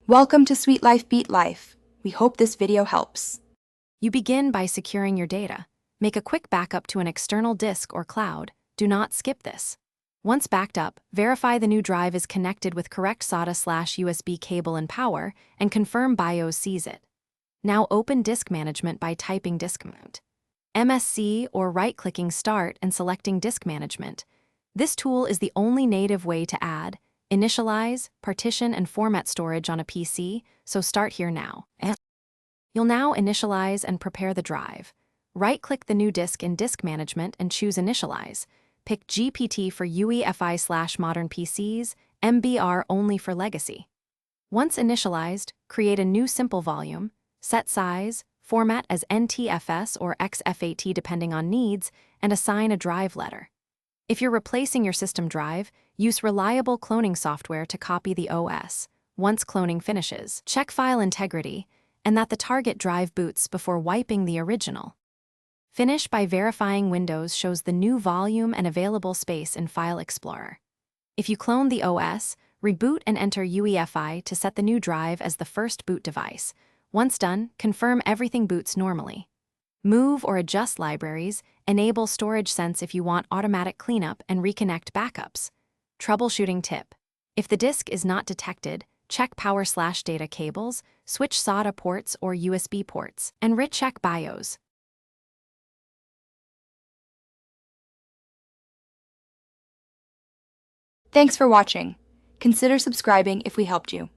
Welcome to Sweet Life Beat Life. We hope this video helps. You begin by securing your data. Make a quick backup to an external disk or cloud. Do not skip this. Once backed up, verify the new drive is connected with correct SATA/USB cable and power, and confirm BIOS sees it. Now open Disk Management by typing Disk Mount. MSC or right-clicking Start and selecting Disk Management. This tool is the only native way to add, initialize, partition, and format storage on a PC, so start here now. You'll now initialize and prepare the drive. Right-click the new disk in Disk Management and choose Initialize. Pick GPT for UEFI/modern PCs, MBR only for legacy. Once initialized, create a new simple volume, set size, format as NTFS or XFAT depending on needs, and assign a drive letter. If you're replacing your system drive, use reliable cloning software to copy the OS. Once cloning finishes, check file integrity and that the target drive boots before wiping the original. Finish by verifying Windows shows the new volume and available space in File Explorer. If you clone the OS, reboot and enter UEFI to set the new drive as the first boot device. Once done, confirm everything boots normally. Move or adjust libraries, enable Storage Sense if you want automatic cleanup and reconnect backups. Troubleshooting tip: if the disk is not detected, check power/data cables, switch SATA ports or USB ports, and recheck BIOS. Thanks for watching. Consider subscribing if we helped you.